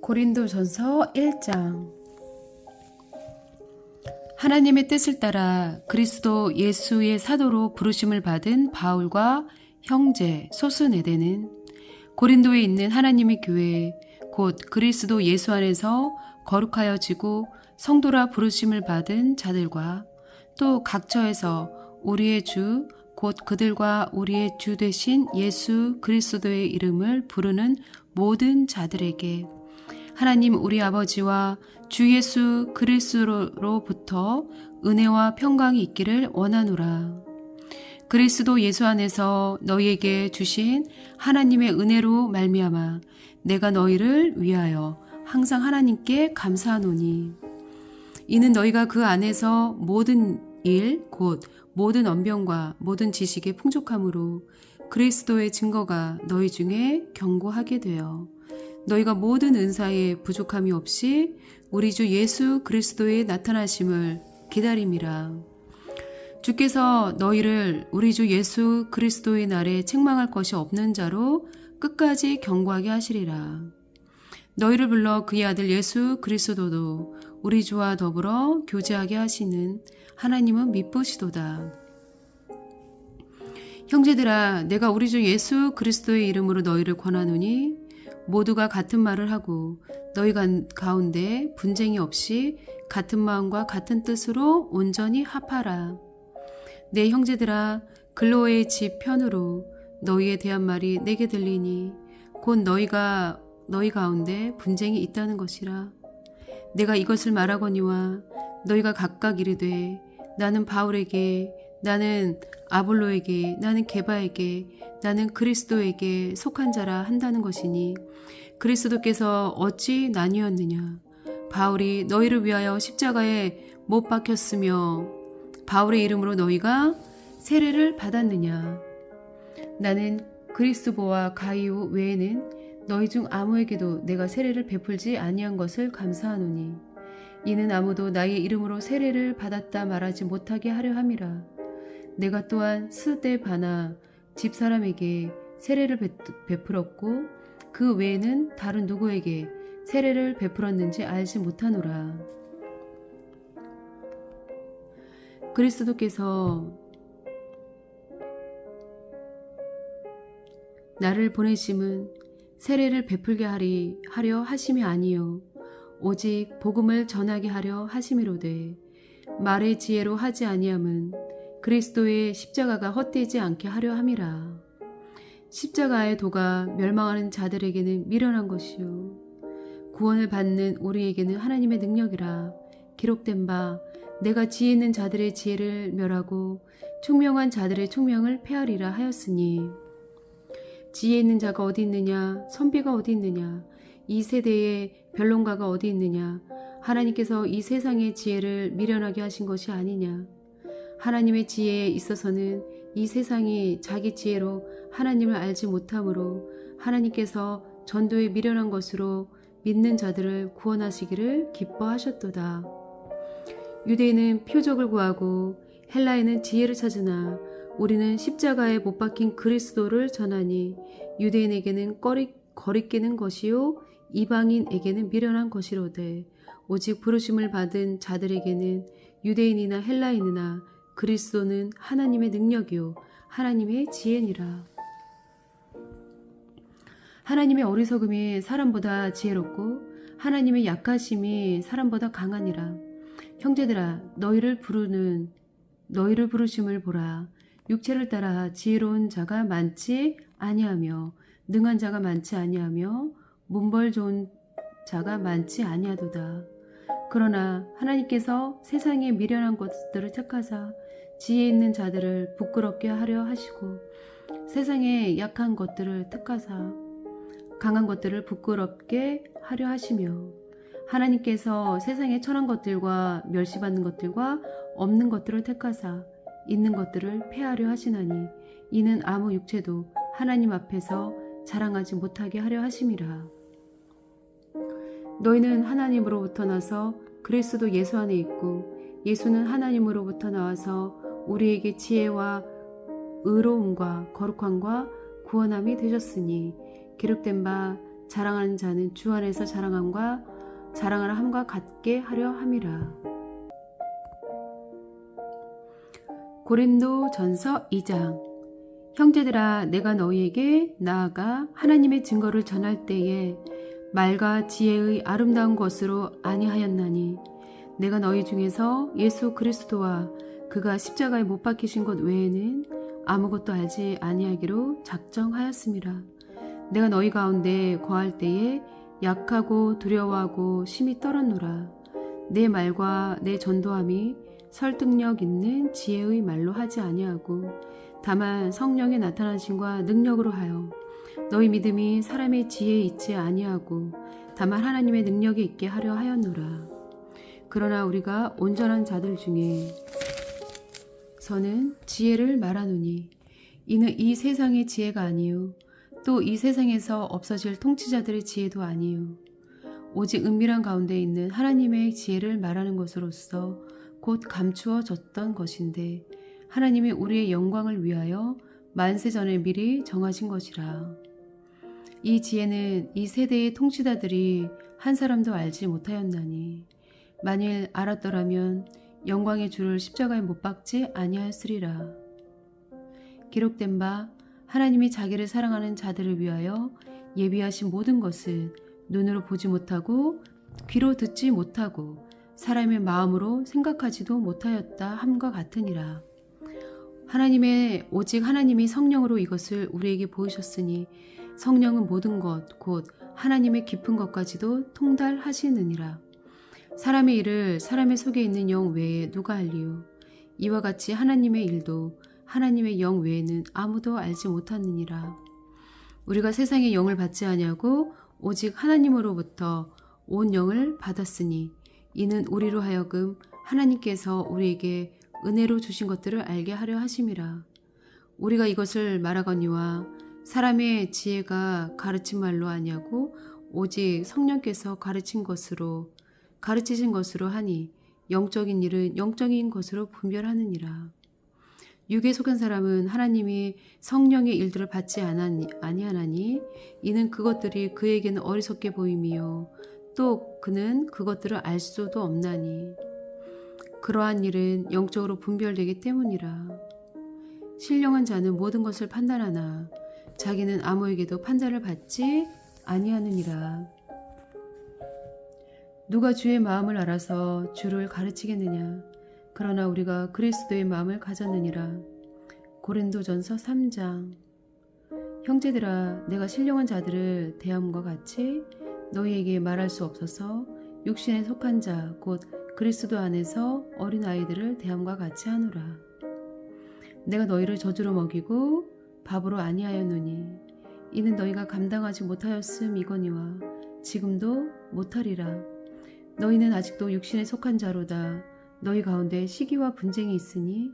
고린도전서 1장. 하나님의 뜻을 따라 그리스도 예수의 사도로 부르심을 받은 바울과 형제 소스네데는 고린도에 있는 하나님의 교회 곧 그리스도 예수 안에서 거룩하여지고 성도라 부르심을 받은 자들과 또 각처에서 우리의 주 곧 그들과 우리의 주 되신 예수 그리스도의 이름을 부르는 모든 자들에게 하나님 우리 아버지와 주 예수 그리스도로부터 은혜와 평강이 있기를 원하노라. 그리스도 예수 안에서 너희에게 주신 하나님의 은혜로 말미암아 내가 너희를 위하여 항상 하나님께 감사하노니 이는 너희가 그 안에서 모든 일 곧 모든 언변과 모든 지식의 풍족함으로 그리스도의 증거가 너희 중에 견고하게 되어 너희가 모든 은사에 부족함이 없이 우리 주 예수 그리스도의 나타나심을 기다림이라. 주께서 너희를 우리 주 예수 그리스도의 날에 책망할 것이 없는 자로 끝까지 견고하게 하시리라. 너희를 불러 그의 아들 예수 그리스도도 우리 주와 더불어 교제하게 하시는 하나님은 미쁘시도다. 형제들아, 내가 우리 주 예수 그리스도의 이름으로 너희를 권하노니 모두가 같은 말을 하고 너희 가운데 분쟁이 없이 같은 마음과 같은 뜻으로 온전히 합하라. 내 형제들아, 글로의 집 편으로 너희에 대한 말이 내게 들리니 곧 너희 가운데 분쟁이 있다는 것이라. 내가 이것을 말하거니와 너희가 각각 이르되 나는 바울에게, 나는 아볼로에게, 나는 게바에게, 나는 그리스도에게 속한 자라 한다는 것이니 그리스도께서 어찌 나뉘었느냐? 바울이 너희를 위하여 십자가에 못 박혔으며 바울의 이름으로 너희가 세례를 받았느냐? 나는 그리스도와 가이오 외에는 너희 중 아무에게도 내가 세례를 베풀지 아니한 것을 감사하노니 이는 아무도 나의 이름으로 세례를 받았다 말하지 못하게 하려 함이라. 내가 또한 스데바나 집사람에게 세례를 베풀었고 그 외에는 다른 누구에게 세례를 베풀었는지 알지 못하노라. 그리스도께서 나를 보내심은 세례를 베풀게 하려 하심이 아니요 오직 복음을 전하게 하려 하심이로되 말의 지혜로 하지 아니함은 그리스도의 십자가가 헛되지 않게 하려 함이라. 십자가의 도가 멸망하는 자들에게는 미련한 것이요 구원을 받는 우리에게는 하나님의 능력이라. 기록된 바 내가 지혜 있는 자들의 지혜를 멸하고 총명한 자들의 총명을 폐하리라 하였으니 지혜 있는 자가 어디 있느냐? 선비가 어디 있느냐? 이 세대에 변론가가 어디 있느냐? 하나님께서 이 세상의 지혜를 미련하게 하신 것이 아니냐? 하나님의 지혜에 있어서는 이 세상이 자기 지혜로 하나님을 알지 못하므로 하나님께서 전도에 미련한 것으로 믿는 자들을 구원하시기를 기뻐하셨도다. 유대인은 표적을 구하고 헬라인은 지혜를 찾으나 우리는 십자가에 못 박힌 그리스도를 전하니 유대인에게는 거리끼는 것이요 이방인에게는 미련한 것이로되 오직 부르심을 받은 자들에게는 유대인이나 헬라인이나 그리스도는 하나님의 능력이요 하나님의 지혜니라. 하나님의 어리석음이 사람보다 지혜롭고 하나님의 약하심이 사람보다 강하니라. 형제들아, 너희를 부르심을 보라. 육체를 따라 지혜로운 자가 많지 아니하며 능한 자가 많지 아니하며 문벌 좋은 자가 많지 아니하도다. 그러나 하나님께서 세상의 미련한 것들을 택하사 지혜 있는 자들을 부끄럽게 하려 하시고 세상의 약한 것들을 택하사 강한 것들을 부끄럽게 하려 하시며 하나님께서 세상의 천한 것들과 멸시받는 것들과 없는 것들을 택하사 있는 것들을 폐하려 하시나니 이는 아무 육체도 하나님 앞에서 자랑하지 못하게 하려 하심이라. 너희는 하나님으로부터 나서 그리스도 예수 안에 있고 예수는 하나님으로부터 나와서 우리에게 지혜와 의로움과 거룩함과 구원함이 되셨으니 기록된 바 자랑하는 자는 주 안에서 자랑하라 함과 같게 하려 함이라. 고린도전서 2장. 형제들아, 내가 너희에게 나아가 하나님의 증거를 전할 때에 말과 지혜의 아름다운 것으로 아니하였나니 내가 너희 중에서 예수 그리스도와 그가 십자가에 못 박히신 것 외에는 아무것도 알지 아니하기로 작정하였음이라. 내가 너희 가운데 거할 때에 약하고 두려워하고 심히 떨었노라. 내 말과 내 전도함이 설득력 있는 지혜의 말로 하지 아니하고 다만 성령의 나타나심과 능력으로 하여 너희 믿음이 사람의 지혜에 있지 아니하고 다만 하나님의 능력에 있게 하려 하였노라. 그러나 우리가 온전한 자들 중에 서는 지혜를 말하노니 이는 이 세상의 지혜가 아니요 또 이 세상에서 없어질 통치자들의 지혜도 아니요 오직 은밀한 가운데 있는 하나님의 지혜를 말하는 것으로서 곧 감추어졌던 것인데 하나님이 우리의 영광을 위하여 만세 전에 미리 정하신 것이라. 이 지혜는 이 세대의 통치자들이 한 사람도 알지 못하였나니 만일 알았더라면 영광의 주를 십자가에 못 박지 아니하였으리라. 기록된 바 하나님이 자기를 사랑하는 자들을 위하여 예비하신 모든 것은 눈으로 보지 못하고 귀로 듣지 못하고 사람의 마음으로 생각하지도 못하였다 함과 같으니라. 오직 하나님이 성령으로 이것을 우리에게 보이셨으니 성령은 모든 것 곧 하나님의 깊은 것까지도 통달하시느니라. 사람의 일을 사람의 속에 있는 영 외에 누가 알리요? 이와 같이 하나님의 일도 하나님의 영 외에는 아무도 알지 못하느니라. 우리가 세상의 영을 받지 아니하고 오직 하나님으로부터 온 영을 받았으니 이는 우리로 하여금 하나님께서 우리에게 은혜로 주신 것들을 알게 하려 하심이라. 우리가 이것을 말하거니와 사람의 지혜가 가르친 말로 아니하고 오직 성령께서 가르치신 것으로 하니 영적인 일은 영적인 것으로 분별하느니라. 육에 속한 사람은 하나님이 성령의 일들을 받지 아니하나니 이는 그것들이 그에게는 어리석게 보임이요 또 그는 그것들을 알 수도 없나니 그러한 일은 영적으로 분별되기 때문이라. 신령한 자는 모든 것을 판단하나 자기는 아무에게도 판단을 받지 아니하느니라. 누가 주의 마음을 알아서 주를 가르치겠느냐? 그러나 우리가 그리스도의 마음을 가졌느니라. 고린도전서 3장. 형제들아, 내가 신령한 자들을 대함과 같이 너희에게 말할 수 없어서 육신에 속한 자 곧 그리스도 안에서 어린아이들을 대함과 같이 하노라. 내가 너희를 저주로 먹이고 밥으로 아니하였노니 이는 너희가 감당하지 못하였음이거니와 지금도 못하리라. 너희는 아직도 육신에 속한 자로다. 너희 가운데 시기와 분쟁이 있으니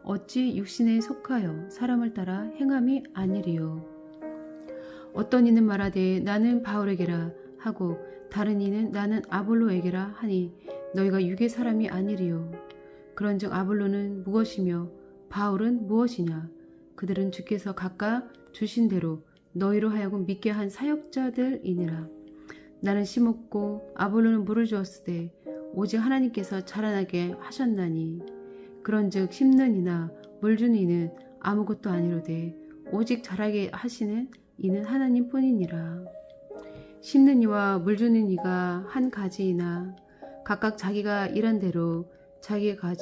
어찌 육신에 속하여 사람을 따라 행함이 아니리요. 어떤 이는 말하되 나는 바울에게라 하고 다른 이는 나는 아볼로에게라 하니 너희가 육의 사람이 아니리요. 그런즉 아볼로는 무엇이며 바울은 무엇이냐? 그들은 주께서 각각 주신 대로 너희로 하여금 믿게 한 사역자들이니라. 나는 심었고 아볼로는 물을 주었으되 오직 하나님께서 자라나게 하셨나니 그런즉 심는 이나 물 주는 이는 아무것도 아니로되 오직 자라게 하시는 이는 하나님뿐이니라. 심는 이와 물 주는 이가 한 가지이나 각각 자기가 일한 대로 자기가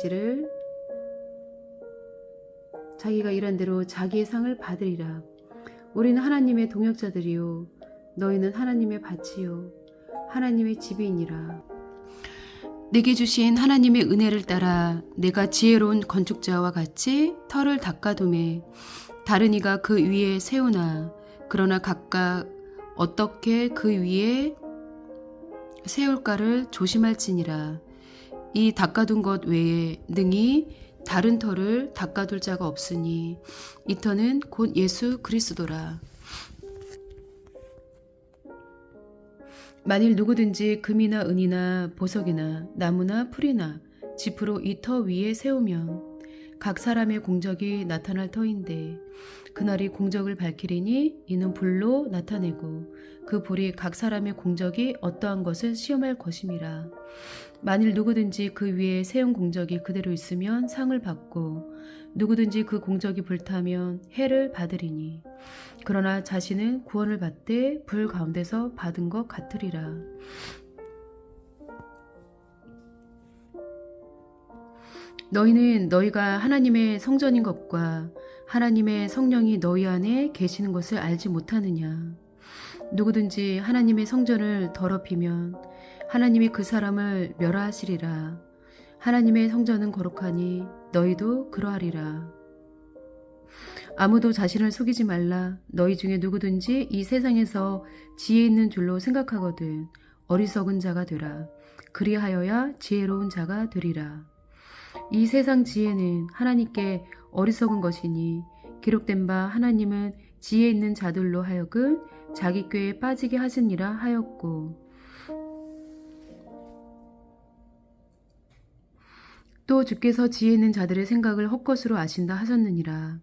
일한 대로 자기의 상을 받으리라. 우리는 하나님의 동역자들이요 너희는 하나님의 밭이요 하나님의 집이니라. 내게 주신 하나님의 은혜를 따라 내가 지혜로운 건축자와 같이 터를 닦아두매 다른 이가 그 위에 세우나 그러나 각각 어떻게 그 위에 세울까를 조심할지니라. 이 닦아둔 것 외에 능히 다른 터를 닦아둘 자가 없으니 이 터는 곧 예수 그리스도라. 만일 누구든지 금이나 은이나 보석이나 나무나 풀이나 짚으로 이 터 위에 세우면 각 사람의 공적이 나타날 터인데 그날이 공적을 밝히리니 이는 불로 나타내고 그 불이 각 사람의 공적이 어떠한 것을 시험할 것임이라. 만일 누구든지 그 위에 세운 공적이 그대로 있으면 상을 받고 누구든지 그 공적이 불타면 해를 받으리니 그러나 자신은 구원을 받되 불 가운데서 받은 것 같으리라. 너희는 너희가 하나님의 성전인 것과 하나님의 성령이 너희 안에 계시는 것을 알지 못하느냐. 누구든지 하나님의 성전을 더럽히면 하나님이 그 사람을 멸하시리라. 하나님의 성전은 거룩하니 너희도 그러하리라. 아무도 자신을 속이지 말라. 너희 중에 누구든지 이 세상에서 지혜 있는 줄로 생각하거든 어리석은 자가 되라. 그리하여야 지혜로운 자가 되리라. 이 세상 지혜는 하나님께 어리석은 것이니 기록된 바 하나님은 지혜 있는 자들로 하여금 자기 꾀에 빠지게 하시니라 하였고 또 주께서 지혜 있는 자들의 생각을 헛것으로 아신다 하셨느니라.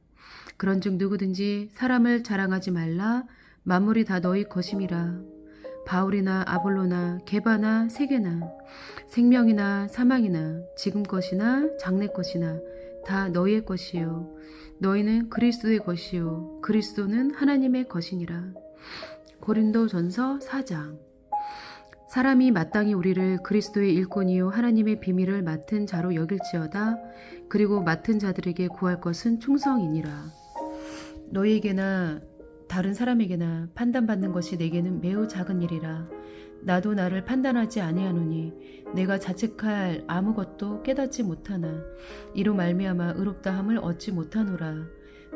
그런즉 누구든지 사람을 자랑하지 말라. 만물이 다 너희 것임이라. 바울이나 아볼로나 게바나 세게나 생명이나 사망이나 지금 것이나 장래 것이나 다 너희의 것이요 너희는 그리스도의 것이요 그리스도는 하나님의 것이니라. 고린도전서 4장. 사람이 마땅히 우리를 그리스도의 일꾼이요 하나님의 비밀을 맡은 자로 여길지어다. 그리고 맡은 자들에게 구할 것은 충성이니라. 너희에게나 다른 사람에게나 판단받는 것이 내게는 매우 작은 일이라. 나도 나를 판단하지 아니하노니 내가 자책할 아무것도 깨닫지 못하나 이로 말미암아 의롭다함을 얻지 못하노라.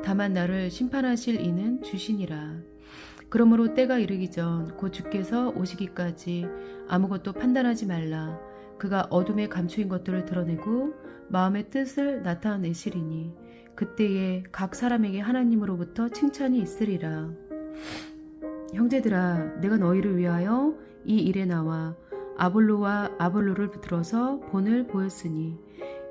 다만 나를 심판하실 이는 주시니라. 그러므로 때가 이르기 전 곧 주께서 오시기까지 아무것도 판단하지 말라. 그가 어둠에 감추인 것들을 드러내고 마음의 뜻을 나타내시리니 그때에 각 사람에게 하나님으로부터 칭찬이 있으리라. 형제들아, 내가 너희를 위하여 이 일에 나와 아볼로와 아볼로를 들어서 본을 보였으니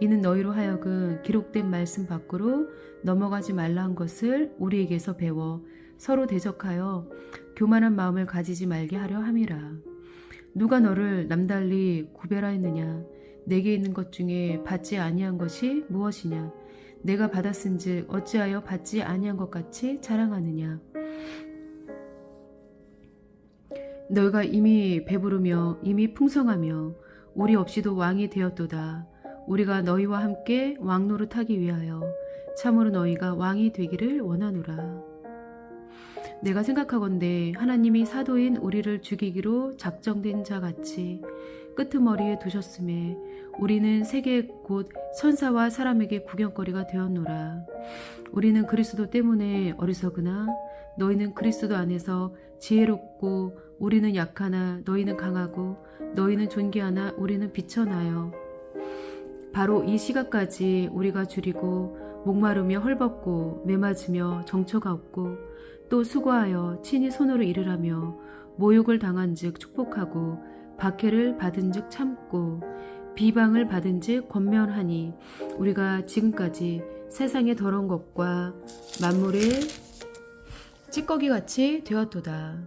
이는 너희로 하여금 기록된 말씀 밖으로 넘어가지 말라 한 것을 우리에게서 배워 서로 대적하여 교만한 마음을 가지지 말게 하려 함이라. 누가 너를 남달리 구별하였느냐? 내게 있는 것 중에 받지 아니한 것이 무엇이냐? 내가 받았은즉 어찌하여 받지 아니한 것 같이 자랑하느냐? 너희가 이미 배부르며 이미 풍성하며 우리 없이도 왕이 되었도다. 우리가 너희와 함께 왕 노릇하기 위하여 참으로 너희가 왕이 되기를 원하노라. 내가 생각하건대 하나님이 사도인 우리를 죽이기로 작정된 자 같이 끄트머리에 두셨음에 우리는 세계 곧 천사와 사람에게 구경거리가 되었노라. 우리는 그리스도 때문에 어리석으나 너희는 그리스도 안에서 지혜롭고 우리는 약하나 너희는 강하고 너희는 존귀하나 우리는 비천하여 바로 이 시각까지 우리가 줄이고 목마르며 헐벗고 매맞으며 정처가 없고 또 수고하여 친히 손으로 일을 하며 모욕을 당한즉 축복하고 박해를 받은즉 참고 비방을 받은즉 권면하니 우리가 지금까지 세상의 더러운 것과 만물의 찌꺼기같이 되었도다.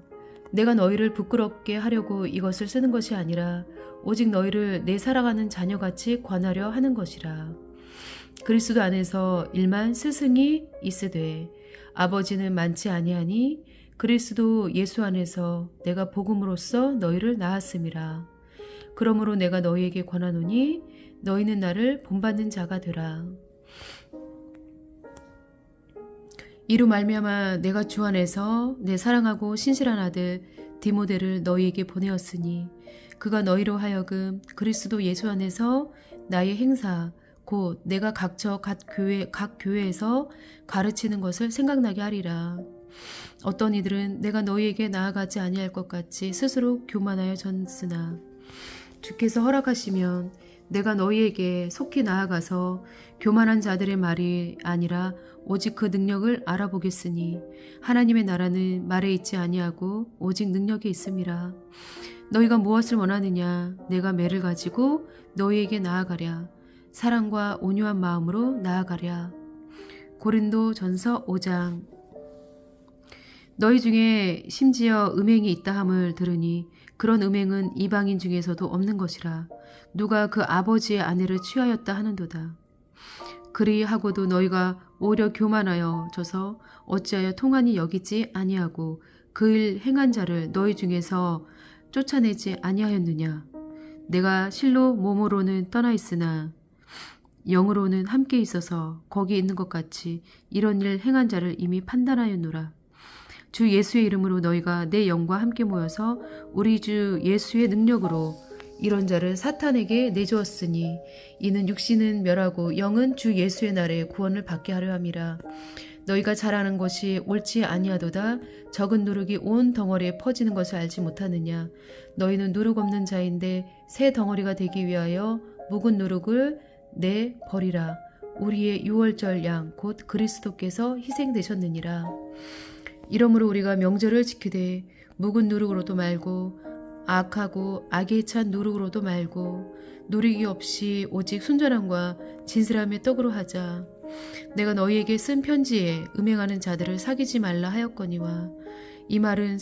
내가 너희를 부끄럽게 하려고 이것을 쓰는 것이 아니라 오직 너희를 내 사랑하는 자녀같이 관하려 하는 것이라. 그리스도 안에서 일만 스승이 있으되 아버지는 많지 아니하니 그리스도 예수 안에서 내가 복음으로써 너희를 낳았음이라. 그러므로 내가 너희에게 권하노니 너희는 나를 본받는 자가 되라. 이로 말미암아 내가 주 안에서 내 사랑하고 신실한 아들 디모데를 너희에게 보내었으니 그가 너희로 하여금 그리스도 예수 안에서 나의 행사 곧 내가 각처 각 교회에서 가르치는 것을 생각나게 하리라. 어떤 이들은 내가 너희에게 나아가지 아니할 것 같이 스스로 교만하여 졌으나 주께서 허락하시면 내가 너희에게 속히 나아가서 교만한 자들의 말이 아니라 오직 그 능력을 알아보겠으니 하나님의 나라는 말에 있지 아니하고 오직 능력이 있음이라. 너희가 무엇을 원하느냐? 내가 매를 가지고 너희에게 나아가랴. 사랑과 온유한 마음으로 나아가랴. 고린도전서 5장. 너희 중에 심지어 음행이 있다 함을 들으니 그런 음행은 이방인 중에서도 없는 것이라. 누가 그 아버지의 아내를 취하였다 하는도다. 그리하고도 너희가 오히려 교만하여 져서 어찌하여 통한이 여기지 아니하고 그 일 행한 자를 너희 중에서 쫓아내지 아니하였느냐. 내가 실로 몸으로는 떠나 있으나 영으로는 함께 있어서 거기 있는 것 같이 이런 일 행한 자를 이미 판단하였노라. 주 예수의 이름으로 너희가 내 영과 함께 모여서 우리 주 예수의 능력으로 이런 자를 사탄에게 내주었으니 이는 육신은 멸하고 영은 주 예수의 날에 구원을 받게 하려 함이라. 너희가 잘하는 것이 옳지 아니하도다. 적은 누룩이 온 덩어리에 퍼지는 것을 알지 못하느냐. 너희는 누룩 없는 자인데 새 덩어리가 되기 위하여 묵은 누룩을 내 버리라. 우리의 유월절 양 곧 그리스도께서 희생되셨느니라. 이러므로 우리가 명절을 지키되 묵은 누룩으로도 말고 악하고 악에 찬 누룩으로도 말고 누리기 없이 오직 순전함과 진실함의 떡으로 하자. 내가 너희에게 쓴 편지에 음행하는 자들을 사귀지 말라 하였거니와 이 말은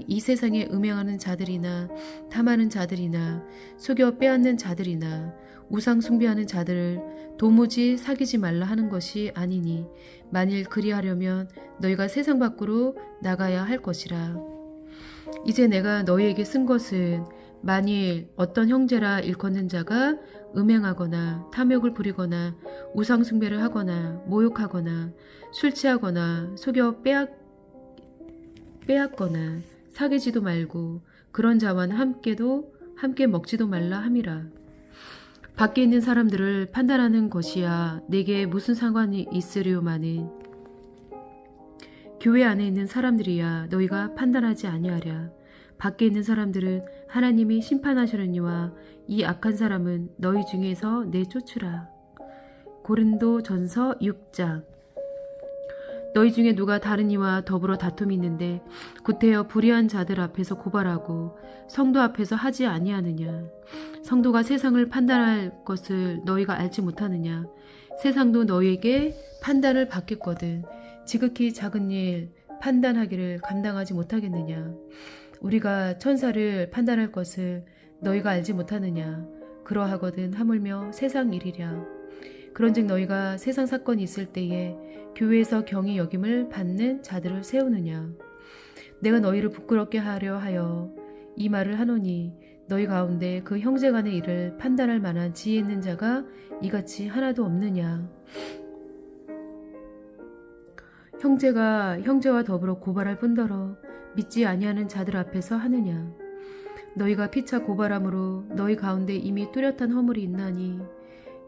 이 세상에 음행하는 자들이나 탐하는 자들이나 속여 빼앗는 자들이나 우상 숭배하는 자들을 도무지 사귀지 말라 하는 것이 아니니 만일 그리하려면 너희가 세상 밖으로 나가야 할 것이라. 이제 내가 너희에게 쓴 것은 만일 어떤 형제라 일컫는 자가 음행하거나 탐욕을 부리거나 우상 숭배를 하거나 모욕하거나 술 취하거나 속여 빼앗거나 사귀지도 말고 그런 자와는 함께 먹지도 말라 함이라. 밖에 있는 사람들을 판단하는 것이야 내게 무슨 상관이 있으리오마는 교회 안에 있는 사람들이야 너희가 판단하지 아니하랴. 밖에 있는 사람들은 하나님이 심판하시려니와 이 악한 사람은 너희 중에서 내쫓으라. 고린도전서 6장. 너희 중에 누가 다른 이와 더불어 다툼이 있는데 구태여 불의한 자들 앞에서 고발하고 성도 앞에서 하지 아니하느냐. 성도가 세상을 판단할 것을 너희가 알지 못하느냐. 세상도 너희에게 판단을 받겠거든 지극히 작은 일 판단하기를 감당하지 못하겠느냐. 우리가 천사를 판단할 것을 너희가 알지 못하느냐. 그러하거든 하물며 세상 일이랴. 그런즉 너희가 세상 사건이 있을 때에 교회에서 경히 여김을 받는 자들을 세우느냐. 내가 너희를 부끄럽게 하려 하여 이 말을 하노니 너희 가운데 그 형제 간의 일을 판단할 만한 지혜 있는 자가 이같이 하나도 없느냐. 형제가 형제와 더불어 고발할 뿐더러 믿지 아니하는 자들 앞에서 하느냐. 너희가 피차 고발함으로 너희 가운데 이미 뚜렷한 허물이 있나니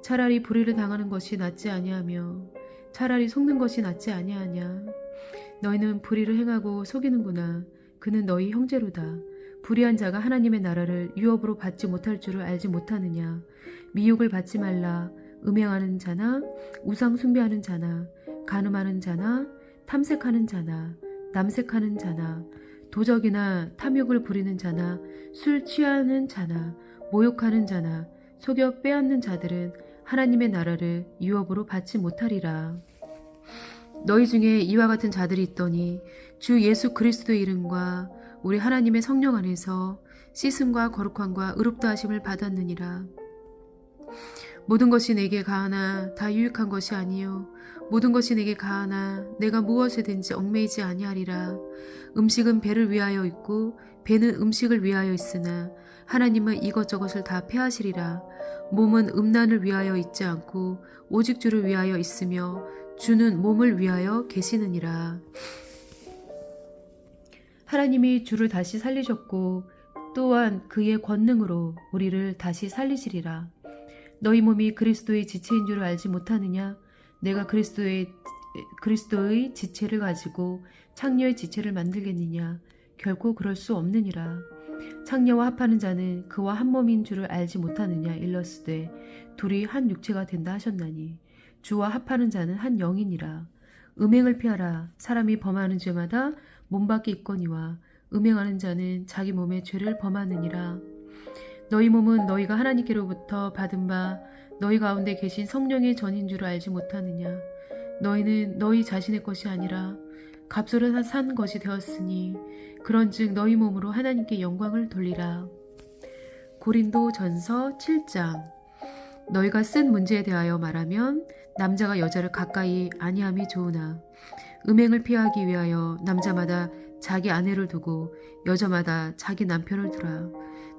차라리 불의를 당하는 것이 낫지 아니하며 차라리 속는 것이 낫지 아니하냐. 너희는 불의를 행하고 속이는구나. 그는 너희 형제로다. 불의한 자가 하나님의 나라를 유업으로 받지 못할 줄을 알지 못하느냐. 미혹을 받지 말라. 음행하는 자나 우상 숭배하는 자나 간음하는 자나 탐색하는 자나 남색하는 자나 도적이나 탐욕을 부리는 자나 술 취하는 자나 모욕하는 자나 속여 빼앗는 자들은 하나님의 나라를 유업으로 받지 못하리라. 너희 중에 이와 같은 자들이 있더니 주 예수 그리스도의 이름과 우리 하나님의 성령 안에서 씻음과 거룩함과 의롭다 하심을 받았느니라. 모든 것이 내게 가하나 다 유익한 것이 아니요 모든 것이 내게 가하나 내가 무엇이든지 얽매이지 아니하리라. 음식은 배를 위하여 있고 배는 음식을 위하여 있으나 하나님은 이것저것을 다 패하시리라. 몸은 음란을 위하여 있지 않고 오직 주를 위하여 있으며 주는 몸을 위하여 계시느니라. 하나님이 주를 다시 살리셨고 또한 그의 권능으로 우리를 다시 살리시리라. 너희 몸이 그리스도의 지체인 줄을 알지 못하느냐. 내가 그리스도의 지체를 가지고 창녀의 지체를 만들겠느냐. 결코 그럴 수 없느니라. 창녀와 합하는 자는 그와 한 몸인 줄을 알지 못하느냐. 일러스되 둘이 한 육체가 된다 하셨나니 주와 합하는 자는 한 영이니라. 음행을 피하라. 사람이 범하는 죄마다 몸 밖에 있거니와 음행하는 자는 자기 몸의 죄를 범하느니라. 너희 몸은 너희가 하나님께로부터 받은 바 너희 가운데 계신 성령의 전인 줄 알지 못하느냐? 너희는 너희 자신의 것이 아니라 값으로 산 것이 되었으니 그런즉 너희 몸으로 하나님께 영광을 돌리라. 고린도전서 7장. 너희가 쓴 문제에 대하여 말하면 남자가 여자를 가까이 아니함이 좋으나 음행을 피하기 위하여 남자마다 자기 아내를 두고 여자마다 자기 남편을 두라.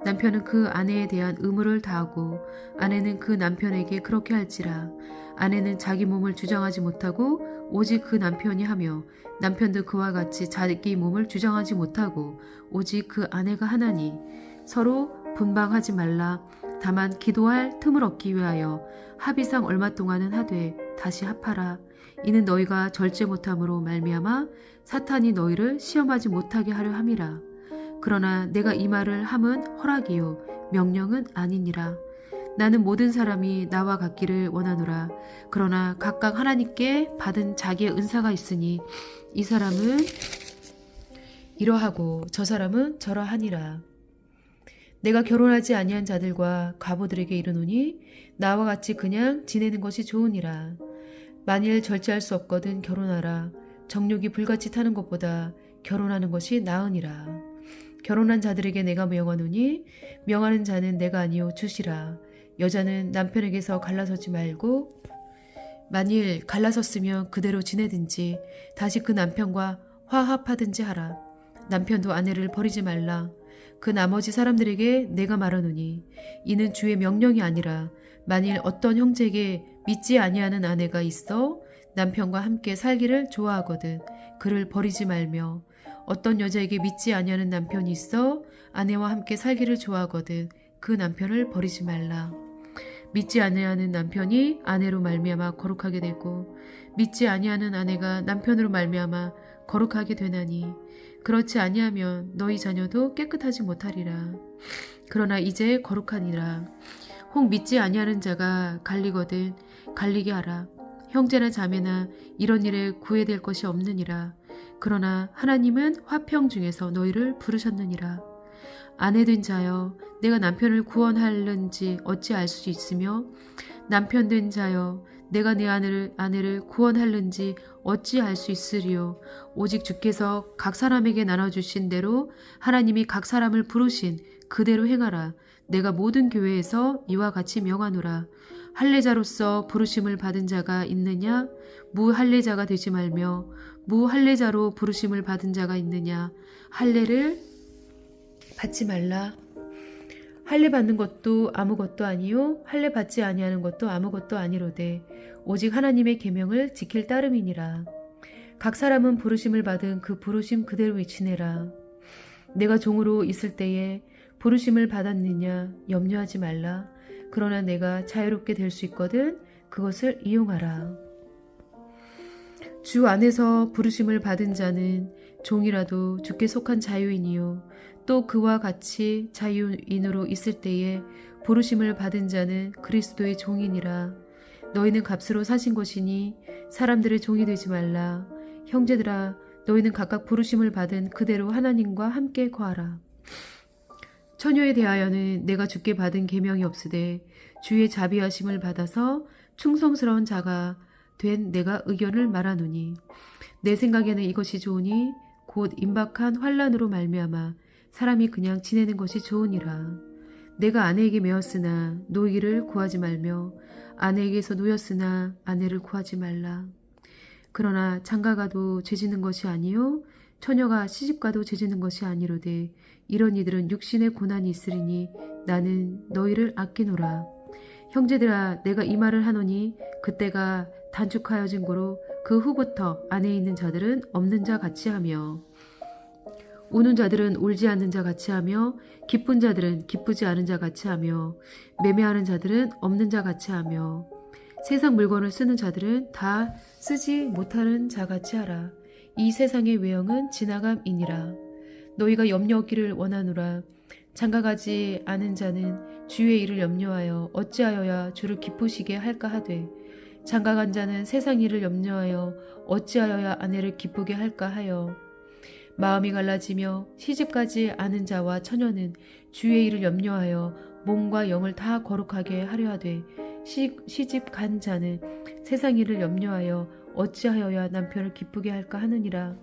남편은 그 아내에 대한 의무를 다하고 아내는 그 남편에게 그렇게 할지라. 아내는 자기 몸을 주장하지 못하고 오직 그 남편이 하며 남편도 그와 같이 자기 몸을 주장하지 못하고 오직 그 아내가 하나니 서로 분방하지 말라. 다만 기도할 틈을 얻기 위하여 합의상 얼마 동안은 하되 다시 합하라. 이는 너희가 절제 못함으로 말미암아 사탄이 너희를 시험하지 못하게 하려 함이라. 그러나 내가 이 말을 함은 허락이요 명령은 아니니라. 나는 모든 사람이 나와 같기를 원하노라. 그러나 각각 하나님께 받은 자기의 은사가 있으니 이 사람은 이러하고 저 사람은 저러하니라. 내가 결혼하지 아니한 자들과 과부들에게 이르노니 나와 같이 그냥 지내는 것이 좋으니라. 만일 절제할 수 없거든 결혼하라. 정욕이 불같이 타는 것보다 결혼하는 것이 나으니라. 결혼한 자들에게 내가 명하노니 명하는 자는 내가 아니요 주시라. 여자는 남편에게서 갈라서지 말고 만일 갈라섰으면 그대로 지내든지 다시 그 남편과 화합하든지 하라. 남편도 아내를 버리지 말라. 그 나머지 사람들에게 내가 말하노니 이는 주의 명령이 아니라 만일 어떤 형제에게 믿지 아니하는 아내가 있어 남편과 함께 살기를 좋아하거든 그를 버리지 말며 어떤 여자에게 믿지 아니하는 남편이 있어 아내와 함께 살기를 좋아하거든 그 남편을 버리지 말라. 믿지 아니하는 남편이 아내로 말미암아 거룩하게 되고 믿지 아니하는 아내가 남편으로 말미암아 거룩하게 되나니 그렇지 아니하면 너희 자녀도 깨끗하지 못하리라. 그러나 이제 거룩하니라. 혹 믿지 아니하는 자가 갈리거든 갈리게 하라. 형제나 자매나 이런 일에 구애될 것이 없느니라. 그러나 하나님은 화평 중에서 너희를 부르셨느니라. 아내된 자여 내가 남편을 구원하는지 어찌 알 수 있으며 남편된 자여 내가 내 아내를 구원하는지 어찌 알 수 있으리요. 오직 주께서 각 사람에게 나눠주신 대로 하나님이 각 사람을 부르신 그대로 행하라. 내가 모든 교회에서 이와 같이 명하노라. 할례자로서 부르심을 받은 자가 있느냐? 무할례자가 되지 말며 무할례자로 부르심을 받은 자가 있느냐? 할례를 받지 말라. 할례 받는 것도 아무것도 아니요 할례 받지 아니하는 것도 아무것도 아니로되 오직 하나님의 계명을 지킬 따름이니라. 각 사람은 부르심을 받은 그 부르심 그대로 지내라. 내가 종으로 있을 때에 부르심을 받았느냐 염려하지 말라. 그러나 내가 자유롭게 될 수 있거든 그것을 이용하라. 주 안에서 부르심을 받은 자는 종이라도 주께 속한 자유인이요 또 그와 같이 자유인으로 있을 때에 부르심을 받은 자는 그리스도의 종이니라. 너희는 값으로 사신 것이니 사람들의 종이 되지 말라. 형제들아 너희는 각각 부르심을 받은 그대로 하나님과 함께 거하라. 처녀에 대하여는 내가 주께 받은 계명이 없으되 주의 자비하심을 받아서 충성스러운 자가 된 내가 의견을 말하노니 내 생각에는 이것이 좋으니 곧 임박한 환난으로 말미암아 사람이 그냥 지내는 것이 좋으니라. 내가 아내에게 매었으나 노이를 구하지 말며 아내에게서 노였으나 아내를 구하지 말라. 그러나 장가가도 죄지는 것이 아니요 처녀가 시집가도 죄지는 것이 아니로되 이런 이들은 육신의 고난이 있으리니 나는 너희를 아끼노라. 형제들아 내가 이 말을 하노니 그때가 단축하여진 고로 그 후부터 안에 있는 자들은 없는 자 같이 하며 우는 자들은 울지 않는 자 같이 하며 기쁜 자들은 기쁘지 않은 자 같이 하며 매매하는 자들은 없는 자 같이 하며 세상 물건을 쓰는 자들은 다 쓰지 못하는 자 같이 하라. 이 세상의 외형은 지나감이니라. 너희가 염려 없기를 원하노라. 장가가지 않은 자는 주의 일을 염려하여 어찌하여야 주를 기쁘시게 할까 하되 장가간 자는 세상 일을 염려하여 어찌하여야 아내를 기쁘게 할까 하여 마음이 갈라지며 시집가지 않은 자와 처녀는 주의 일을 염려하여 몸과 영을 다 거룩하게 하려 하되 시집 간 자는 세상 일을 염려하여 어찌하여야 남편을 기쁘게 할까 하느니라.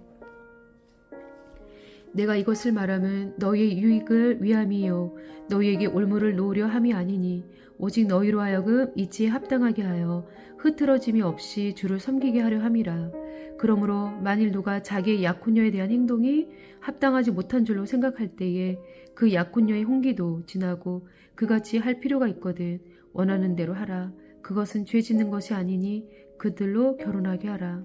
내가 이것을 말하면 너희의 유익을 위함이요 너희에게 올무를 놓으려 함이 아니니 오직 너희로 하여금 이치에 합당하게 하여 흐트러짐이 없이 주를 섬기게 하려 함이라. 그러므로 만일 누가 자기의 약혼녀에 대한 행동이 합당하지 못한 줄로 생각할 때에 그 약혼녀의 홍기도 지나고 그같이 할 필요가 있거든 원하는 대로 하라. 그것은 죄 짓는 것이 아니니 그들로 결혼하게 하라.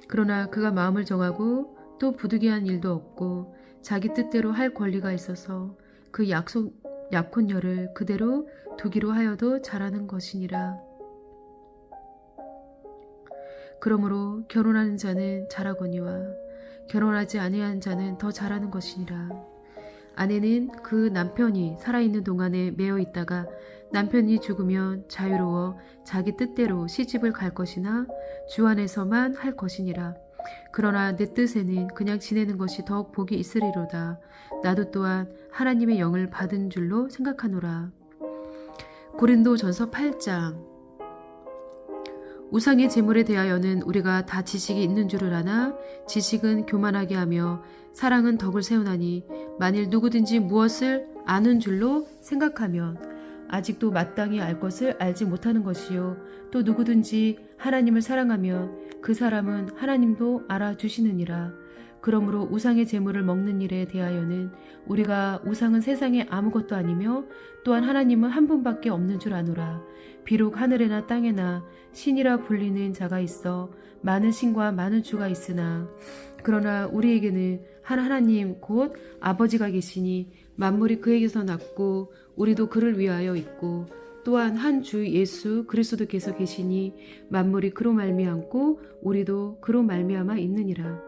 그러나 그가 마음을 정하고 또 부득이한 일도 없고 자기 뜻대로 할 권리가 있어서 그 약혼녀를 그대로 두기로 하여도 잘하는 것이니라. 그러므로 결혼하는 자는 잘하거니와 결혼하지 아니한 자는 더 잘하는 것이니라. 아내는 그 남편이 살아있는 동안에 매어 있다가 남편이 죽으면 자유로워 자기 뜻대로 시집을 갈 것이나 주 안에서만 할 것이니라. 그러나 내 뜻에는 그냥 지내는 것이 더욱 복이 있으리로다. 나도 또한 하나님의 영을 받은 줄로 생각하노라. 고린도전서 8장. 우상의 제물에 대하여는 우리가 다 지식이 있는 줄을 아나 지식은 교만하게 하며 사랑은 덕을 세우나니 만일 누구든지 무엇을 아는 줄로 생각하면 아직도 마땅히 알 것을 알지 못하는 것이요 또 누구든지 하나님을 사랑하면 그 사람은 하나님도 알아주시느니라. 그러므로 우상의 제물을 먹는 일에 대하여는 우리가 우상은 세상에 아무것도 아니며 또한 하나님은 한 분밖에 없는 줄 아노라. 비록 하늘에나 땅에나 신이라 불리는 자가 있어 많은 신과 많은 주가 있으나 그러나 우리에게는 한 하나님 곧 아버지가 계시니 만물이 그에게서 났고 우리도 그를 위하여 있고 또한 한 주 예수 그리스도께서 계시니 만물이 그로 말미암고 우리도 그로 말미암아 있느니라.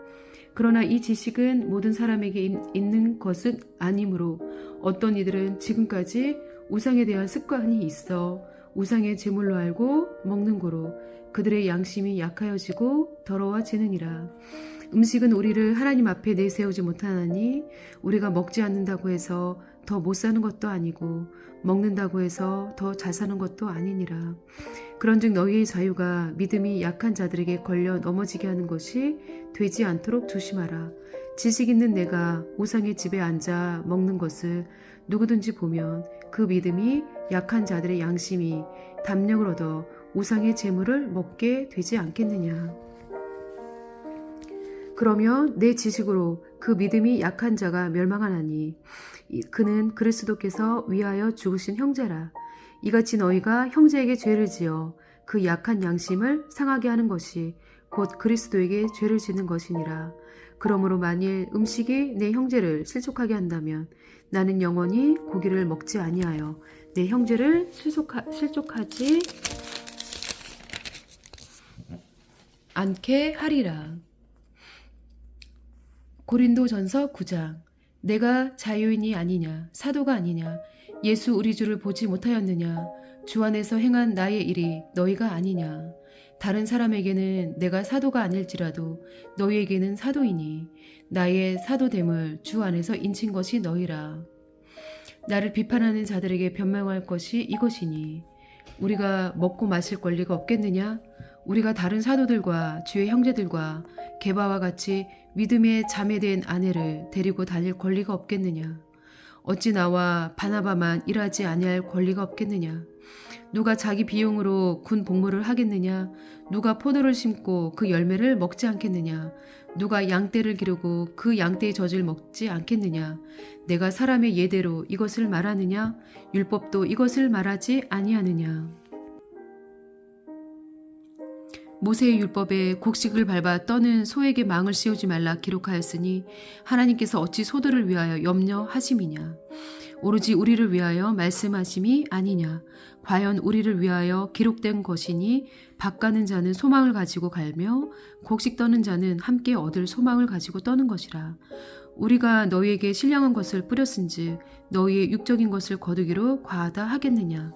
그러나 이 지식은 모든 사람에게 있는 것은 아니므로 어떤 이들은 지금까지 우상에 대한 습관이 있어 우상의 제물로 알고 먹는 고로 그들의 양심이 약하여지고 더러워지느니라. 음식은 우리를 하나님 앞에 내세우지 못하나니 우리가 먹지 않는다고 해서 더 못 사는 것도 아니고 먹는다고 해서 더 잘 사는 것도 아니니라. 그런즉 너희의 자유가 믿음이 약한 자들에게 걸려 넘어지게 하는 것이 되지 않도록 조심하라. 지식 있는 내가 우상의 집에 앉아 먹는 것을 누구든지 보면 그 믿음이 약한 자들의 양심이 담력을 얻어 우상의 제물을 먹게 되지 않겠느냐. 그러면 내 지식으로 그 믿음이 약한 자가 멸망하나니 그는 그리스도께서 위하여 죽으신 형제라. 이같이 너희가 형제에게 죄를 지어 그 약한 양심을 상하게 하는 것이 곧 그리스도에게 죄를 짓는 것이니라. 그러므로 만일 음식이 내 형제를 실족하게 한다면 나는 영원히 고기를 먹지 아니하여 내 형제를 실족하지 않게 하리라. 고린도전서 9장. 내가 자유인이 아니냐 사도가 아니냐 예수 우리 주를 보지 못하였느냐 주 안에서 행한 나의 일이 너희가 아니냐. 다른 사람에게는 내가 사도가 아닐지라도 너희에게는 사도이니 나의 사도됨을 주 안에서 인친 것이 너희라. 나를 비판하는 자들에게 변명할 것이 이것이니 우리가 먹고 마실 권리가 없겠느냐. 우리가 다른 사도들과 주의 형제들과 게바와 같이 믿음의 자매된 아내를 데리고 다닐 권리가 없겠느냐. 어찌 나와 바나바만 일하지 아니할 권리가 없겠느냐. 누가 자기 비용으로 군 복무를 하겠느냐. 누가 포도를 심고 그 열매를 먹지 않겠느냐. 누가 양떼를 기르고 그 양떼의 젖을 먹지 않겠느냐. 내가 사람의 예대로 이것을 말하느냐. 율법도 이것을 말하지 아니하느냐. 모세의 율법에 곡식을 밟아 떠는 소에게 망을 씌우지 말라 기록하였으니 하나님께서 어찌 소들을 위하여 염려하심이냐. 오로지 우리를 위하여 말씀하심이 아니냐. 과연 우리를 위하여 기록된 것이니 밭가는 자는 소망을 가지고 갈며 곡식 떠는 자는 함께 얻을 소망을 가지고 떠는 것이라. 우리가 너희에게 신령한 것을 뿌렸은즉 너희의 육적인 것을 거두기로 과하다 하겠느냐.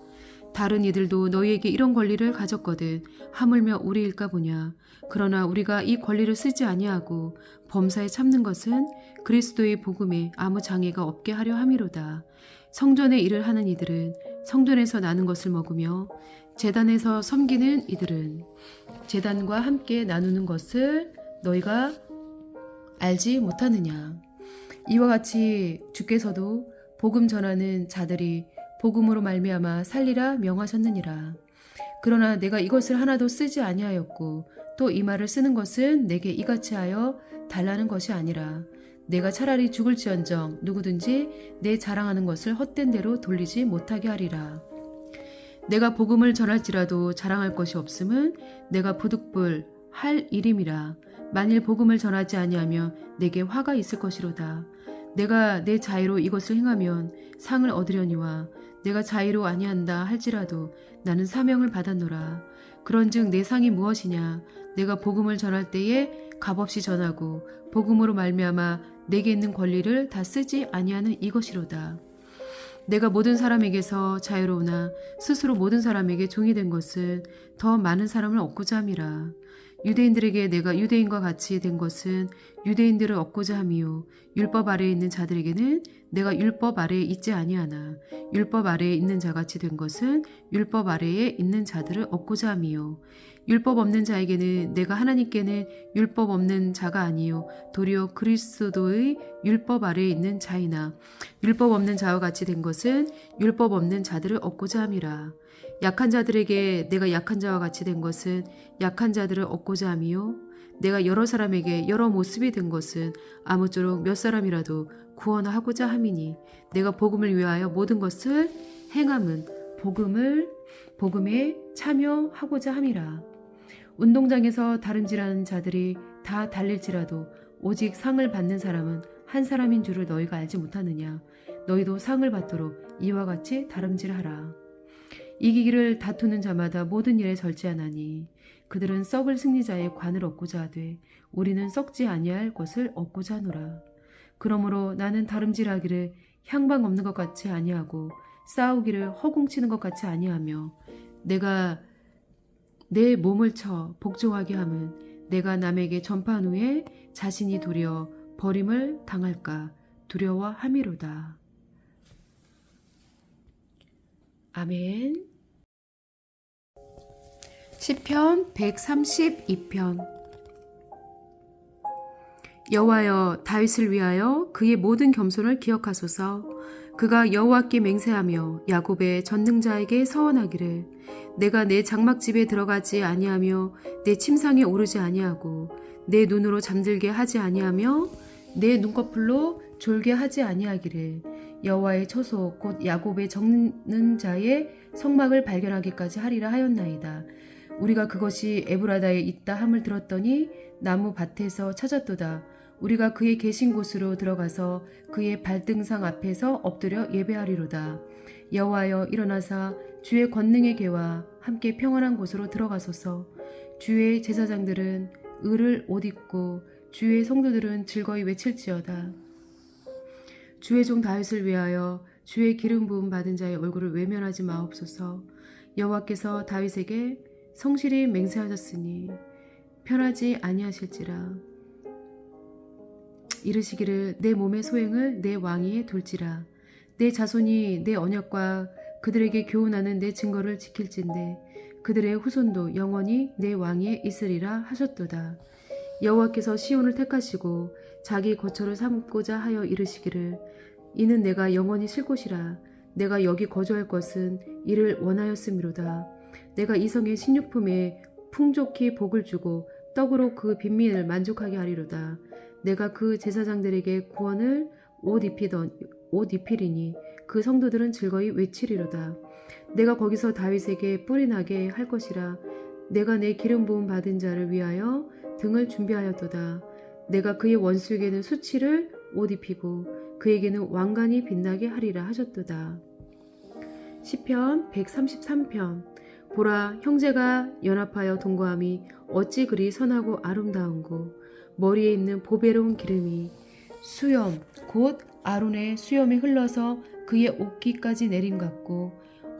다른 이들도 너희에게 이런 권리를 가졌거든 하물며 우리일까 보냐. 그러나 우리가 이 권리를 쓰지 아니하고 범사에 참는 것은 그리스도의 복음에 아무 장애가 없게 하려 함이로다. 성전의 일을 하는 이들은 성전에서 나는 것을 먹으며 제단에서 섬기는 이들은 제단과 함께 나누는 것을 너희가 알지 못하느냐. 이와 같이 주께서도 복음 전하는 자들이 복음으로 말미암아 살리라 명하셨느니라. 그러나 내가 이것을 하나도 쓰지 아니하였고 또 이 말을 쓰는 것은 내게 이같이 하여 달라는 것이 아니라 내가 차라리 죽을지언정 누구든지 내 자랑하는 것을 헛된 대로 돌리지 못하게 하리라. 내가 복음을 전할지라도 자랑할 것이 없음은 내가 부득불 할 일임이라. 만일 복음을 전하지 아니하면 내게 화가 있을 것이로다. 내가 내 자의로 이것을 행하면 상을 얻으려니와 내가 자의로 아니한다 할지라도 나는 사명을 받았노라. 그런즉 내 상이 무엇이냐? 내가 복음을 전할 때에 값없이 전하고 복음으로 말미암아 내게 있는 권리를 다 쓰지 아니하는 이것이로다. 내가 모든 사람에게서 자유로우나 스스로 모든 사람에게 종이 된 것은 더 많은 사람을 얻고자 함이라. 유대인들에게 내가 유대인과 같이 된 것은 유대인들을 얻고자 함이요 율법 아래에 있는 자들에게는 내가 율법 아래에 있지 아니하나 율법 아래에 있는 자같이 된 것은 율법 아래에 있는 자들을 얻고자 함이요 율법 없는 자에게는 내가 하나님께는 율법 없는 자가 아니요 도리어 그리스도의 율법 아래에 있는 자이나 율법 없는 자와 같이 된 것은 율법 없는 자들을 얻고자 함이라. 약한 자들에게 내가 약한 자와 같이 된 것은 약한 자들을 얻고자 함이요 내가 여러 사람에게 여러 모습이 된 것은 아무쪼록 몇 사람이라도 구원하고자 함이니 내가 복음을 위하여 모든 것을 행함은 복음에 참여하고자 함이라. 운동장에서 다름질하는 자들이 다 달릴지라도 오직 상을 받는 사람은 한 사람인 줄을 너희가 알지 못하느냐. 너희도 상을 받도록 이와 같이 다름질하라. 이기기를 다투는 자마다 모든 일에 절제하나니 그들은 썩을 승리자의 관을 얻고자 하되 우리는 썩지 아니할 것을 얻고자 하노라. 그러므로 나는 다름질하기를 향방 없는 것 같이 아니하고 싸우기를 허공치는 것 같이 아니하며 내가 내 몸을 쳐 복종하게 함은 내가 남에게 전파한 후에 자신이 도리어 버림을 당할까 두려워함이로다. 아멘. 시편 132편. 여호와여 다윗을 위하여 그의 모든 겸손을 기억하소서. 그가 여호와께 맹세하며 야곱의 전능자에게 서원하기를 내가 내 장막집에 들어가지 아니하며 내 침상에 오르지 아니하고 내 눈으로 잠들게 하지 아니하며 내 눈꺼풀로 졸게 하지 아니하기를 여호와의 처소 곧 야곱의 전능자의 성막을 발견하기까지 하리라 하였나이다. 우리가 그것이 에브라다에 있다 함을 들었더니 나무 밭에서 찾았도다. 우리가 그의 계신 곳으로 들어가서 그의 발등상 앞에서 엎드려 예배하리로다. 여호와여 일어나사 주의 권능의 궤와 함께 평안한 곳으로 들어가소서. 주의 제사장들은 을을 옷 입고 주의 성도들은 즐거이 외칠지어다. 주의 종 다윗을 위하여 주의 기름 부음 받은 자의 얼굴을 외면하지 마옵소서. 여호와께서 다윗에게 성실히 맹세하셨으니 편하지 아니하실지라. 이르시기를 내 몸의 소행을 내 왕위에 둘지라. 내 자손이 내 언약과 그들에게 교훈하는 내 증거를 지킬진대 그들의 후손도 영원히 내 왕위에 있으리라 하셨도다. 여호와께서 시온을 택하시고 자기 거처를 삼고자 하여 이르시기를 이는 내가 영원히 쉴 곳이라. 내가 여기 거주할 것은 이를 원하였음이로다. 내가 이 성의 식료품에 풍족히 복을 주고 떡으로 그 빈민을 만족하게 하리로다. 내가 그 제사장들에게 구원을 옷 입히리니 그 성도들은 즐거이 외치리로다. 내가 거기서 다윗에게 뿔이 나게 할 것이라. 내가 내 기름 부음 받은 자를 위하여 등을 준비하였도다. 내가 그의 원수에게는 수치를 옷 입히고 그에게는 왕관이 빛나게 하리라 하셨도다. 시편 133편. 보라, 형제가 연합하여 동거함이 어찌 그리 선하고 아름다운고 머리에 있는 보배로운 기름이 수염 곧 아론의 수염이 흘러서 그의 옷깃까지 내림 같고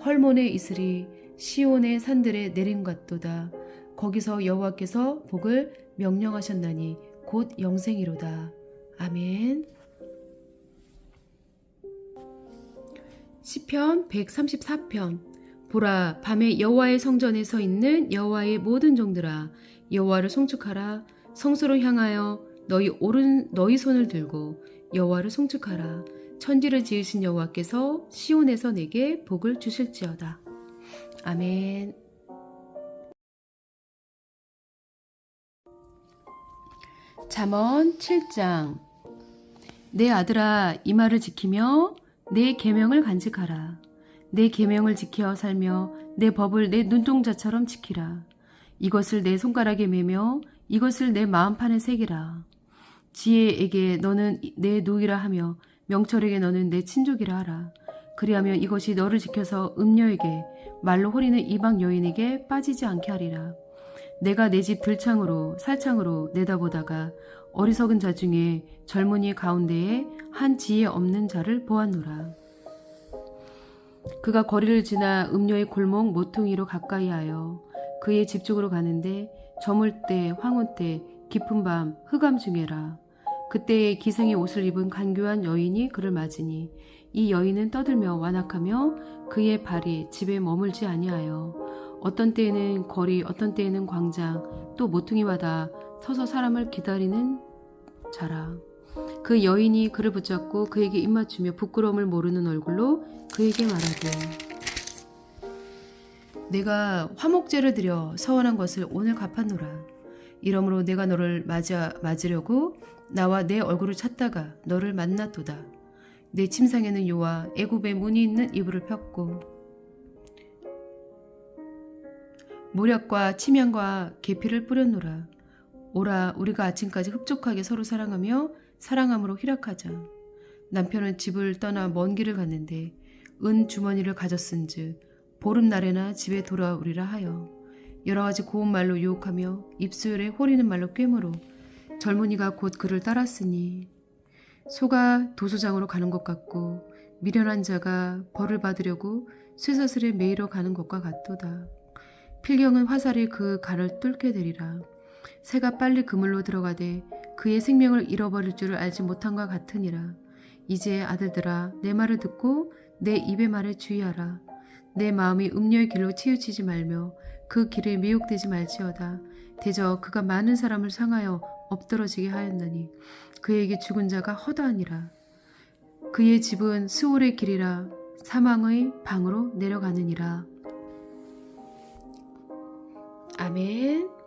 헐몬의 이슬이 시온의 산들에 내림 같도다. 거기서 여호와께서 복을 명령하셨나니 곧 영생이로다. 아멘. 시편 134편. 보라, 밤에 여호와의 성전에 서 있는 여호와의 모든 종들아, 여호와를 송축하라. 성소로 향하여 너희 손을 들고 여호와를 송축하라. 천지를 지으신 여호와께서 시온에서 내게 복을 주실지어다. 아멘. 잠언 7장. 내 아들아, 이 말을 지키며 내 계명을 간직하라. 내 계명을 지켜 살며 내 법을 내 눈동자처럼 지키라. 이것을 내 손가락에 매며 이것을 내 마음판에 새기라. 지혜에게 너는 내 노이라 하며 명철에게 너는 내 친족이라 하라. 그리하면 이것이 너를 지켜서 음녀에게 말로 호리는 이방 여인에게 빠지지 않게 하리라. 내가 내 집 들창으로 살창으로 내다보다가 어리석은 자 중에 젊은이 가운데에 한 지혜 없는 자를 보았노라. 그가 거리를 지나 음녀의 골목 모퉁이로 가까이하여 그의 집 쪽으로 가는데 저물 때 황혼 때 깊은 밤 흑암 중에라. 그때에 기생의 옷을 입은 간교한 여인이 그를 맞으니 이 여인은 떠들며 완악하며 그의 발이 집에 머물지 아니하여 어떤 때에는 거리 어떤 때에는 광장 또 모퉁이마다 서서 사람을 기다리는 자라. 그 여인이 그를 붙잡고 그에게 입맞추며 부끄러움을 모르는 얼굴로 그에게 말하되 내가 화목제를 드려 서원한 것을 오늘 갚았노라. 이러므로 내가 너를 맞으려고 나와 내 얼굴을 찾다가 너를 만났도다. 내 침상에는 요와 애굽의 문이 있는 이불을 폈고 모략과 침향과 계피를 뿌렸노라. 오라, 우리가 아침까지 흡족하게 서로 사랑하며 사랑함으로 희락하자. 남편은 집을 떠나 먼 길을 갔는데 은 주머니를 가졌은즉 보름날에나 집에 돌아오리라 하여 여러가지 고운 말로 유혹하며 입술에 호리는 말로 꿰므로 젊은이가 곧 그를 따랐으니 소가 도소장으로 가는 것 같고 미련한 자가 벌을 받으려고 쇠사슬에 매이러 가는 것과 같도다. 필경은 화살이 그 갈을 뚫게 되리라. 새가 빨리 그물로 들어가되 그의 생명을 잃어버릴 줄을 알지 못한 것 같으니라. 이제 아들들아, 내 말을 듣고 내 입의 말에 주의하라. 내 마음이 음녀의 길로 치우치지 말며 그 길에 미혹되지 말지어다. 대저 그가 많은 사람을 상하여 엎드러지게 하였나니 그에게 죽은 자가 허다하니라. 그의 집은 스올의 길이라 사망의 방으로 내려가느니라. 아멘.